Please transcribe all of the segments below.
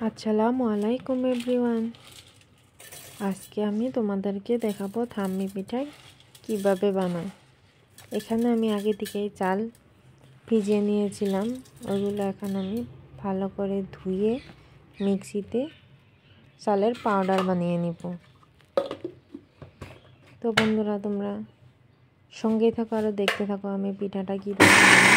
আসসালামু আলাইকুম এভরিওয়ান। আজকে আমি তোমাদেরকে দেখাবো থাম্মি পিঠা কিভাবে বানায়। এখানে আমি আগে থেকেই চাল ভিজিয়ে নিয়েছিলাম, ওইগুলো এখন আমি ভালো করে ধুয়ে মিক্সিতে চালের পাউডার বানিয়ে নিব। তো বন্ধুরা, তোমরা সঙ্গেই থাকো আর দেখতে থাকো আমি পিঠাটা কীভাবে বানাই।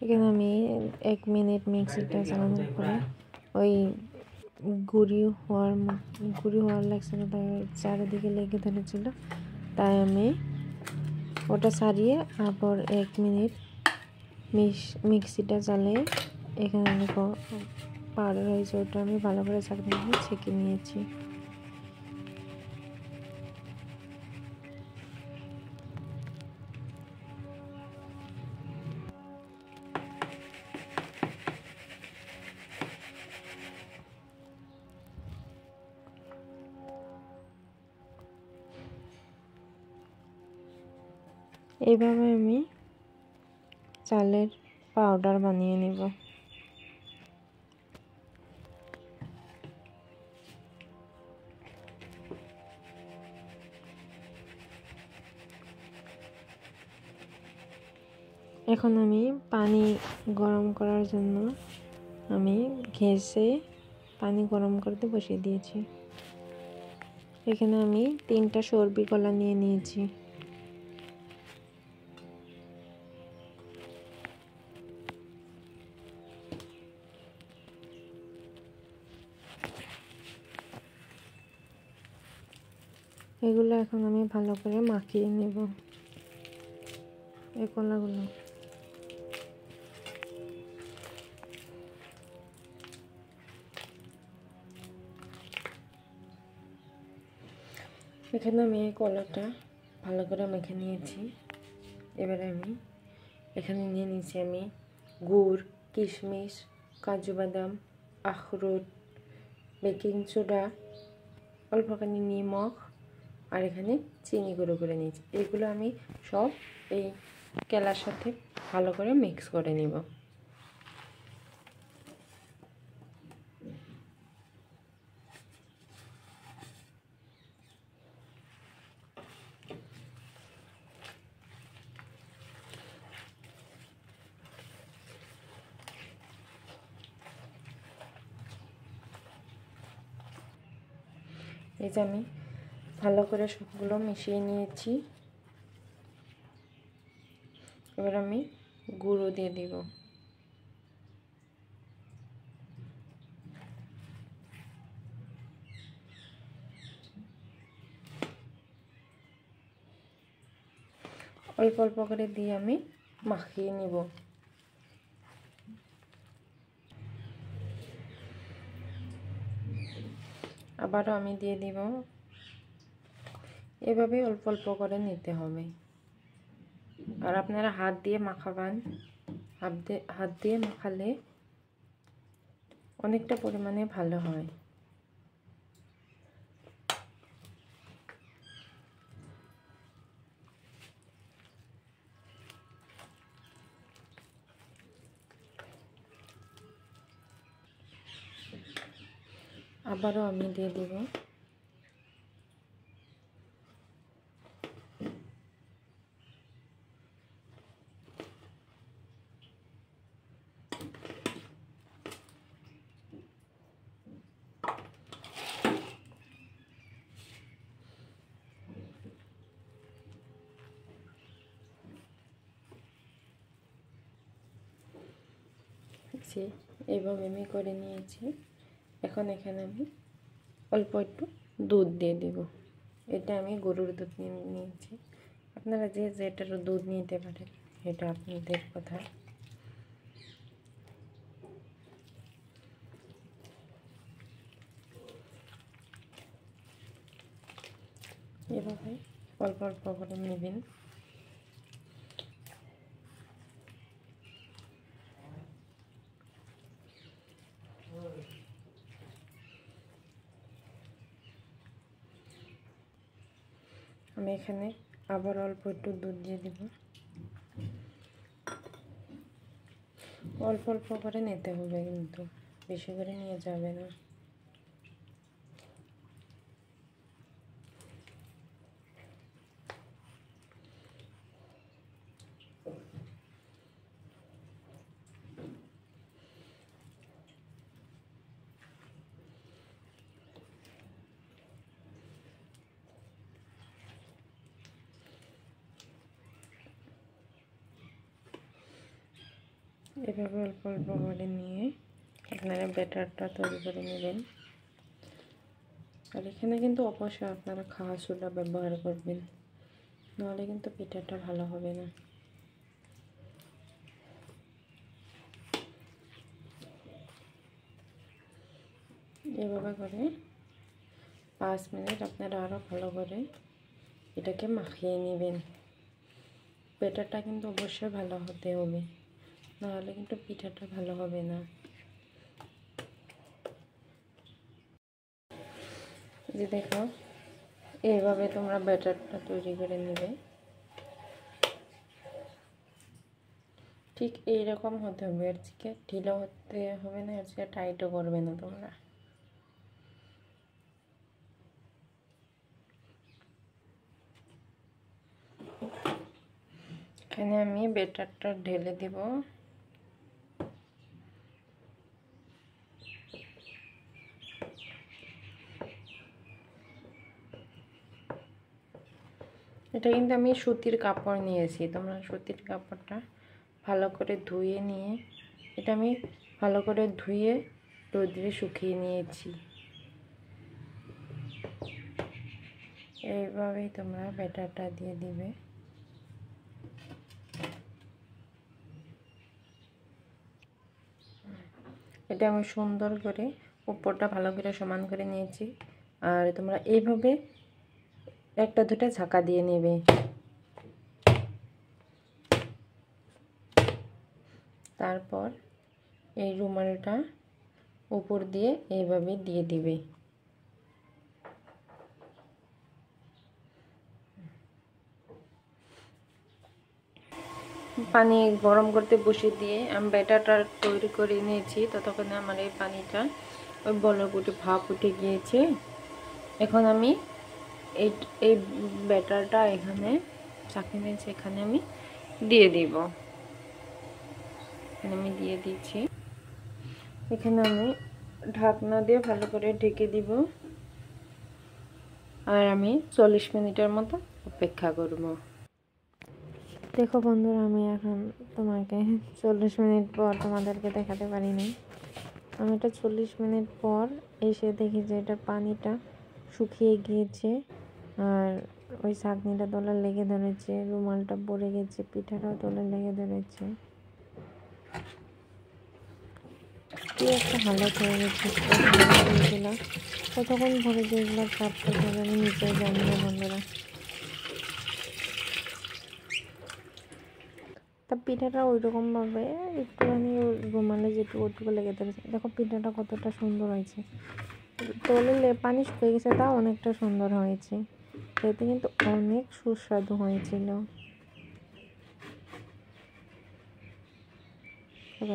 এখানে আমি 1 মিনিট মিক্সিটা চালানোর পরে ওই গুঁড়ি হওয়ার লাগছিল, তাই চারিদিকে লেগে ধরেছিল, তাই আমি ওটা ছাড়িয়ে আবার 1 মিনিট মিক্সিটা চালিয়ে এখানে আমি পাউডার হয়েছে ওটা আমি ভালো করে ছেঁকে নিয়েছি। এইভাবে আমি চালের পাউডার বানিয়ে নিব। এখন আমি পানি গরম করার জন্য আমি গ্যাসে পানি গরম করতে বসিয়ে দিয়েছি। এখানে আমি 3টা সরবি কলা নিয়ে নিয়েছি। এগুলো এখন আমি ভালো করে মাখিয়ে নেব এই কলাগুলো। এখানে আমি এই কলাটা ভালো করে মেখে নিয়েছি। এবারে আমি এখানে নিয়ে নিয়েছি আমি গুড়, কিশমিশ, কাজু বাদাম, আখরোট, বেকিং সোডা, অল্পখানি নিমখ আর এখানে চিনি গুঁড়ো করে নিয়েছি। এগুলো আমি সব এই কেলার সাথে ভালো করে মিক্স করে নিব। এই যে আমি ভালো করে সবগুলো মিশিয়ে নিয়েছি। এবার আমি গুঁড়ো দিয়ে দিব। অল্প অল্প করে দিয়ে আমি মাখিয়ে নিব। আবারও আমি দিয়ে দিব। এভাবে অল্প অল্প করে নিতে হবে। আর আপনারা হাত দিয়ে মাখাবেন। হাত দিয়ে মাখালে অনেকটা পরিমাণে ভালো হয়। আবারও আমি দিয়ে দিব। এইভাবে আমি করে নিয়েছি। এখন এখানে আমি অল্প একটু দুধ দিয়ে দেব। এটা আমি গরুর দুধ নিয়েছি। আপনারা যে যেটার দুধ নিতে পারেন, এটা আপনাদের কথা। এভাবে অল্প অল্প করে নেবেন। আমি এখানে আবার অল্প একটু দুধ দিয়ে দিব। অল্প অল্প করে নিতে হবে, কিন্তু বেশি করে নিয়ে যাবে না। এভাবে অল্প অল্প করে নিয়ে আপনারা ব্যাটারটা তৈরি করে নেবেন। আর এখানে কিন্তু অবশ্যই আপনারা খাওয়া সোডা ব্যবহার করবেন, নাহলে কিন্তু পিঠাটা ভালো হবে না। এভাবে করে 5 মিনিট আপনারা আরও ভালো করে এটাকে মাখিয়ে নেবেন। ব্যাটারটা কিন্তু অবশ্যই ভালো হতে হবে, নাহলে কিন্তু পিঠাটা ভালো হবে না। যে দেখো, এইভাবে তোমরা ব্যাটারটা তৈরি করে নেবে। ঠিক এইরকম হতে হবে, এর থেকে ঢিলা হতে হবে না, এর থেকে টাইটও করবে না তোমরা। এখানে আমি ব্যাটারটা ঢেলে দিব। এটা কিন্তু আমি সুতির কাপড় নিয়েছি, তোমরা সুতির কাপড়টা ভালো করে ধুয়ে নিয়ে, এটা আমি ভালো করে ধুয়ে রোদে শুকিয়ে নিয়েছি। এইভাবেই তোমরা ব্যাটারটা দিয়ে দিবে। এটা আমি সুন্দর করে উপরটা ভালো করে সমান করে নিয়েছি। আর তোমরা এইভাবে একটা দুটা ঝাঁকা দিয়ে নেবে। তারপর এই রুমালটা উপর দিয়ে এইভাবে দিয়ে দিবে। পানি গরম করতে বসিয়ে দিয়ে আমি ব্যাটারটা তৈরি করে নিয়েছি। ততক্ষণে আমার এই পানিটা ওই বলক উঠে ভাপ উঠে গিয়েছে। এখন আমি এই ব্যাটারটা এখানে চাকনি এখানে আমি দিয়ে দিব। এখানে আমি দিয়ে দিচ্ছি। এখানে আমি ঢাকনা দিয়ে ভালো করে ঢেকে দিব। আর আমি 40 মিনিটের মতো অপেক্ষা করব। দেখো বন্ধুরা, আমি এখন তোমাকে 40 মিনিট পর তোমাদেরকে দেখাতে পারিনি। আমি এটা 40 মিনিট পর এসে দেখি যে এটা পানিটা শুকিয়ে গিয়েছে, আর ওই ছাঁকনিটা তলার লেগে ধরেছে, রুমালটা পড়ে গেছে, পিঠাটাও তলার লেগে ধরেছে। কি একটা হালত হয়ে গেছে। কতক্ষণ ধরে যেগুলো কাটতে হবে আমি নিচে জানি না বন্ধুরা। তা পিঠাটা ওইরকমভাবে একটুখানি রুমালে যেটুকু লেগে ধরেছে। দেখো পিঠাটা কতটা সুন্দর হয়েছে। তলে পানি শুকিয়ে গেছে, তাও অনেকটা সুন্দর হয়েছে। খেতে কিন্তু অনেক সুস্বাদু হয়েছিল।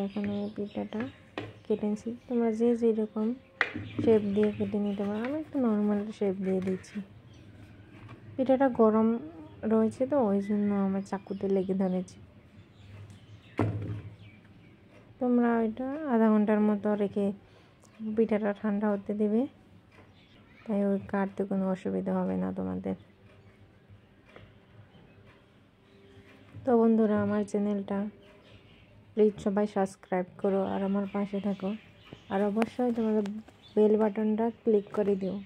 এখন আমি পিঠাটা কেটে নিচ্ছি। তোমরা যে যেরকম শেপ দিয়ে কেটে নিতে পারো, আমি একটু নর্মাল শেপ দিয়ে দিচ্ছি। পিঠাটা গরম রয়েছে তো ওই জন্য আমার চাকুতে লেগে ধরেছে। তোমরা এটা আধা ঘন্টার মতো রেখে পিঠাটা ঠান্ডা হতে দেবে, তাই ওই কাটতে কোনো অসুবিধা হবে না তোমাদের। তো বন্ধুরা, আমার চ্যানেলটা প্লিজ সবাই সাবস্ক্রাইব করো আর আমার পাশে থাকো। আর অবশ্যই তোমাদের বেল বাটনটা ক্লিক করে দিও।